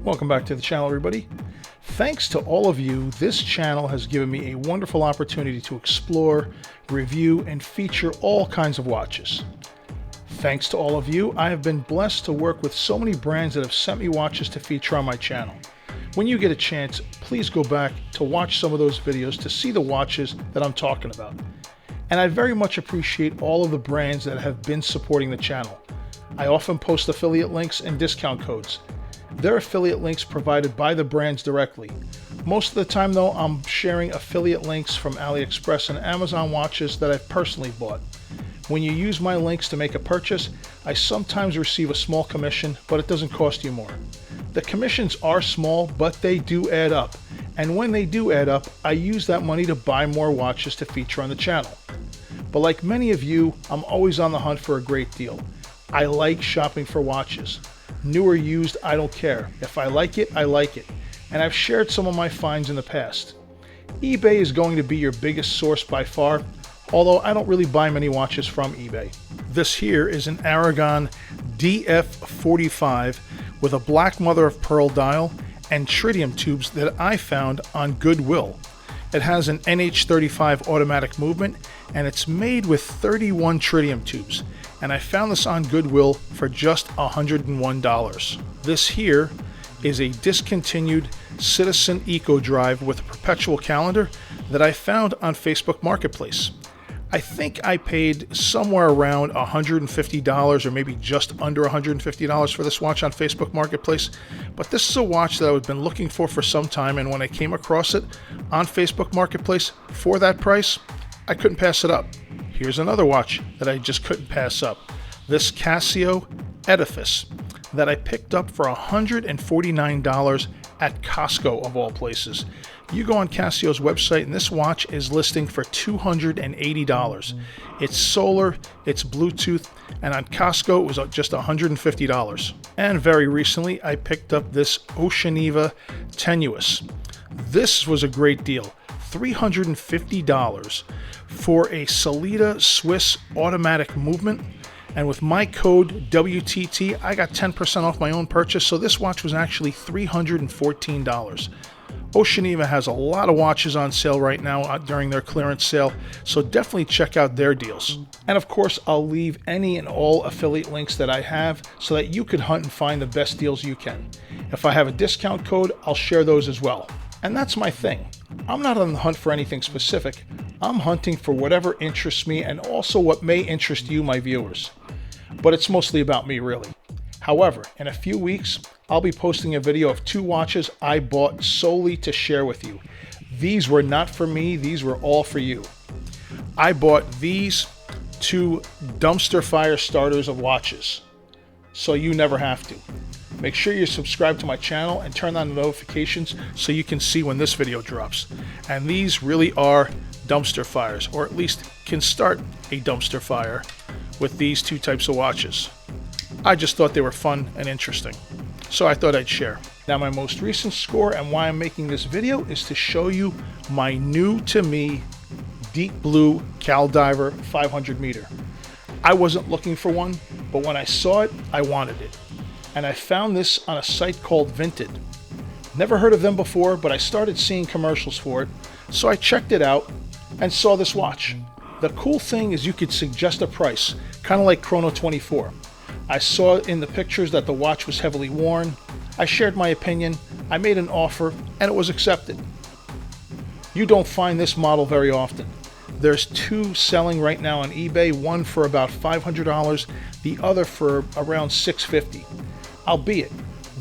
Welcome back to the channel, everybody. Thanks to all of you, this channel has given me a wonderful opportunity to explore, review, and feature all kinds of watches. Thanks to all of you, I have been blessed to work with so many brands that have sent me watches to feature on my channel. When you get a chance, please go back to watch some of those videos to see the watches that I'm talking about. And I very much appreciate all of the brands that have been supporting the channel. I often post affiliate links and discount codes. They're affiliate links provided by the brands directly. Most of the time though, I'm sharing affiliate links from AliExpress and Amazon watches that I've personally bought. When you use my links to make a purchase, I sometimes receive a small commission, but it doesn't cost you more. The commissions are small, but they do add up. And when they do add up, I use that money to buy more watches to feature on the channel. But like many of you, I'm always on the hunt for a great deal. I like shopping for watches. New or used, I don't care. If I like it, I like it. And I've shared some of my finds in the past. eBay is going to be your biggest source by far, although I don't really buy many watches from eBay. This here is an Aragon DF45 with a black mother of pearl dial and tritium tubes that I found on Goodwill. It has an NH35 automatic movement and it's made with 31 tritium tubes. And I found this on Goodwill for just $101. This here is a discontinued Citizen Eco Drive with a perpetual calendar that I found on Facebook Marketplace. I think I paid somewhere around $150 or maybe just under $150 for this watch on Facebook Marketplace, but this is a watch that I've been looking for some time, and when I came across it on Facebook Marketplace for that price, I couldn't pass it up. Here's another watch that I just couldn't pass up. This Casio Edifice that I picked up for $149 at Costco of all places. You go on Casio's website and this watch is listing for $280. It's solar, it's Bluetooth, and on Costco it was just $150. And very recently I picked up this Oceaneva Tenuous. This was a great deal. $350 for a Solida Swiss automatic movement, and with my code WTT I got 10% off my own purchase, so this watch was actually $314. Oceaneva has a lot of watches on sale right now during their clearance sale, so definitely check out their deals. And of course I'll leave any and all affiliate links that I have so that you could hunt and find the best deals you can. If I have a discount code, I'll share those as well. And that's my thing. I'm not on the hunt for anything specific. I'm hunting for whatever interests me and also what may interest you, my viewers. But it's mostly about me, really. However, in a few weeks, I'll be posting a video of 2 watches I bought solely to share with you. These were not for me, these were all for you. I bought these 2 dumpster fire starters of watches, so you never have to. Make sure you subscribe to my channel and turn on the notifications so you can see when this video drops. And these really are dumpster fires, or at least can start a dumpster fire with these 2 types of watches. I just thought they were fun and interesting, so I thought I'd share. Now my most recent score and why I'm making this video is to show you my new to me deep blue CalDiver 500m. I wasn't looking for one, but when I saw it, I wanted it. And I found this on a site called Vinted. Never heard of them before, but I started seeing commercials for it, so I checked it out and saw this watch. The cool thing is you could suggest a price, kind of like Chrono 24. I saw in the pictures that the watch was heavily worn. I shared my opinion, I made an offer, and it was accepted. You don't find this model very often. There's 2 selling right now on eBay, one for about $500, the other for around $650. Albeit,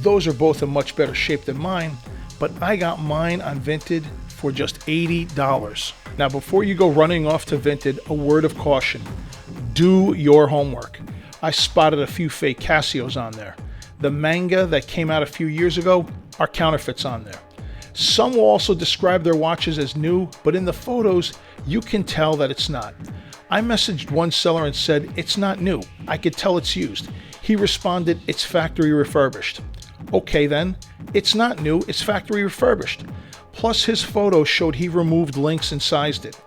those are both in much better shape than mine, but I got mine on Vinted for just $80. Now before you go running off to Vinted, a word of caution. Do your homework. I spotted a few fake Casios on there. The manga that came out a few years ago are counterfeits on there. Some will also describe their watches as new, but in the photos, you can tell that it's not. I messaged one seller and said, it's not new. I could tell it's used. He responded, it's factory refurbished. Okay then, it's not new, it's factory refurbished. Plus his photo showed he removed links and sized it.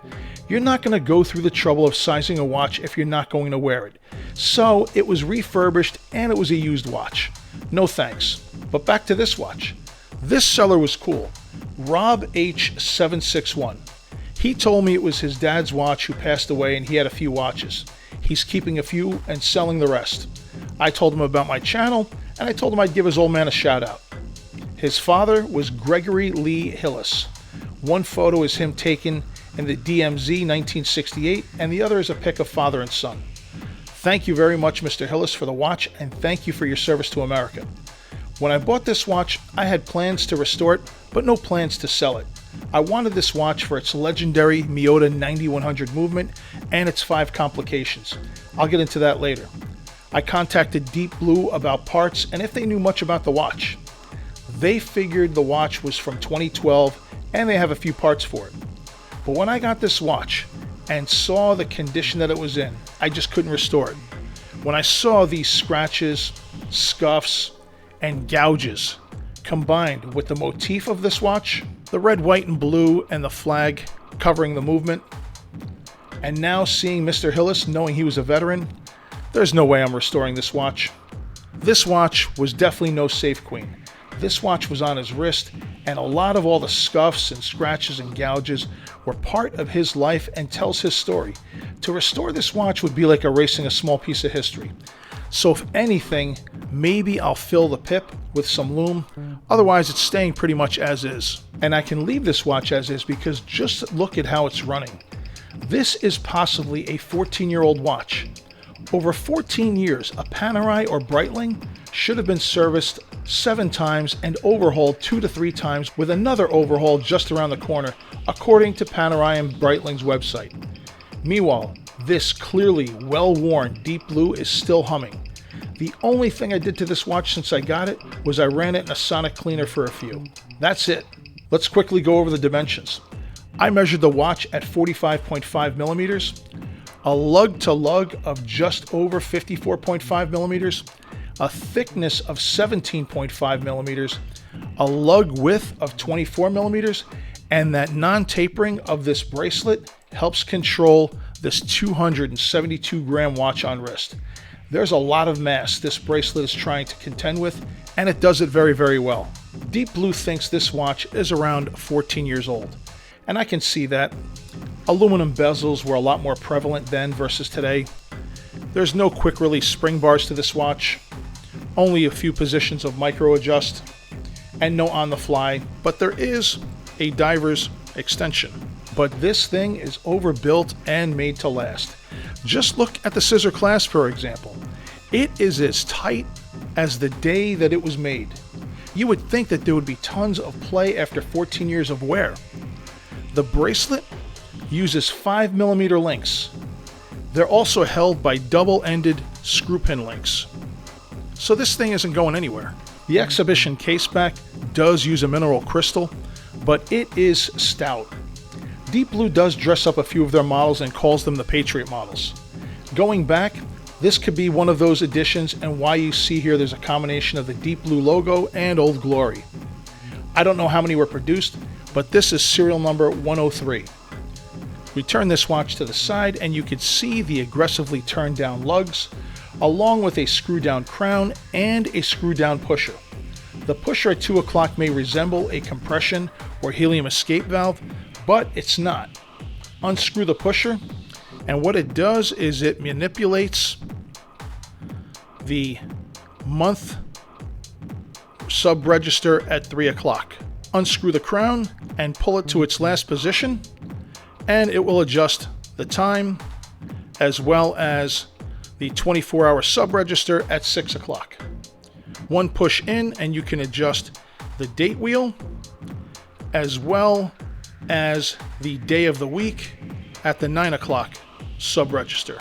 You're not going to go through the trouble of sizing a watch if you're not going to wear it. So it was refurbished and it was a used watch. No thanks. But back to this watch. This seller was cool. Rob H761. He told me it was his dad's watch who passed away and he had a few watches. He's keeping a few and selling the rest. I told him about my channel and I told him I'd give his old man a shout out. His father was Gregory Lee Hillis. One photo is him taken in the DMZ 1968 and the other is a pic of father and son. Thank you very much, Mr. Hillis, for the watch and thank you for your service to America. When I bought this watch, I had plans to restore it, but no plans to sell it. I wanted this watch for its legendary Miyota 9100 movement and its 5 complications. I'll get into that later. I contacted Deep Blue about parts and if they knew much about the watch. They figured the watch was from 2012 and they have a few parts for it. But when I got this watch and saw the condition that it was in, I just couldn't restore it. When I saw these scratches, scuffs, and gouges combined with the motif of this watch, the red, white, and blue, and the flag covering the movement, and now seeing Mr. Hillis, knowing he was a veteran, there's no way I'm restoring this watch. This watch was definitely no safe queen. This watch was on his wrist, and a lot of all the scuffs and scratches and gouges were part of his life and tells his story. To restore this watch would be like erasing a small piece of history. So if anything, maybe I'll fill the pip with some Lume. Otherwise, it's staying pretty much as is. And I can leave this watch as is because just look at how it's running. This is possibly a 14-year-old watch. Over 14 years, a Panerai or Breitling should have been serviced 7 times and overhauled 2 to 3 times with another overhaul just around the corner, according to Panerai and Breitling's website. Meanwhile, this clearly well-worn Deep Blue is still humming. The only thing I did to this watch since I got it was I ran it in a sonic cleaner for a few. That's it. Let's quickly go over the dimensions. I measured the watch at 45.5 millimeters, a lug to lug of just over 54.5 millimeters, a thickness of 17.5 millimeters, a lug width of 24 millimeters, and that non-tapering of this bracelet helps control this 272 gram watch on wrist. There's a lot of mass this bracelet is trying to contend with, and it does it very, very well. Deep Blue thinks this watch is around 14 years old, and I can see that. Aluminum bezels were a lot more prevalent then versus today. There's no quick release spring bars to this watch, only a few positions of micro adjust, and no on the fly, but there is a diver's extension. But this thing is overbuilt and made to last. Just look at the scissor clasp, for example. It is as tight as the day that it was made. You would think that there would be tons of play after 14 years of wear. The bracelet uses 5mm links. They're also held by double-ended screw pin links. So this thing isn't going anywhere. The exhibition caseback does use a mineral crystal, but it is stout. Deep Blue does dress up a few of their models and calls them the Patriot models. Going back, this could be one of those editions, and why you see here there's a combination of the Deep Blue logo and Old Glory. I don't know how many were produced, but this is serial number 103. We turn this watch to the side and you can see the aggressively turned down lugs, along with a screw down crown and a screw down pusher. The pusher at 2 o'clock may resemble a compression or helium escape valve, but it's not. Unscrew the pusher, and what it does is it manipulates the month sub-register at 3 o'clock. Unscrew the crown and pull it to its last position, and it will adjust the time as well as the 24-hour sub-register at 6 o'clock. One push in and you can adjust the date wheel as well as the day of the week at the 9 o'clock sub-register.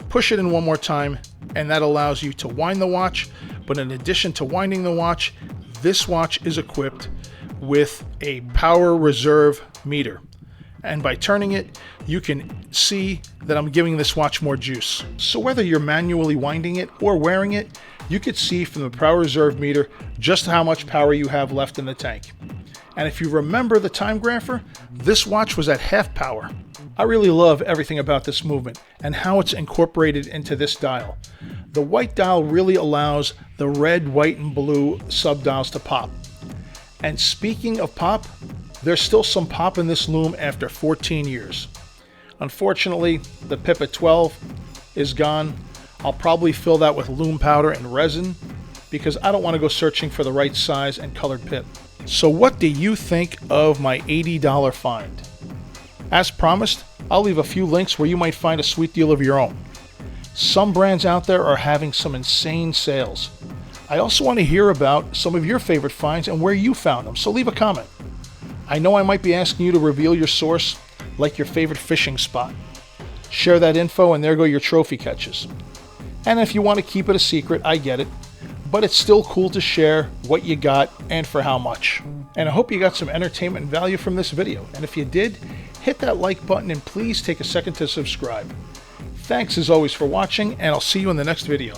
Push it in one more time and that allows you to wind the watch, but in addition to winding the watch, this watch is equipped with a power reserve meter. And by turning it, you can see that I'm giving this watch more juice. So whether you're manually winding it or wearing it, you could see from the power reserve meter just how much power you have left in the tank. And if you remember the Timegrapher, this watch was at half power. I really love everything about this movement and how it's incorporated into this dial. The white dial really allows the red, white, and blue subdials to pop. And speaking of pop, there's still some pop in this Lume after 14 years. Unfortunately, the pip at 12 is gone. I'll probably fill that with Lume powder and resin because I don't want to go searching for the right size and colored pip. So what do you think of my $80 find? As promised, I'll leave a few links where you might find a sweet deal of your own. Some brands out there are having some insane sales. I also want to hear about some of your favorite finds and where you found them, so leave a comment. I know I might be asking you to reveal your source, like your favorite fishing spot. Share that info and there go your trophy catches. And if you want to keep it a secret, I get it, but it's still cool to share what you got and for how much. And I hope you got some entertainment and value from this video. And if you did, hit that like button and please take a second to subscribe. Thanks as always for watching, and I'll see you in the next video.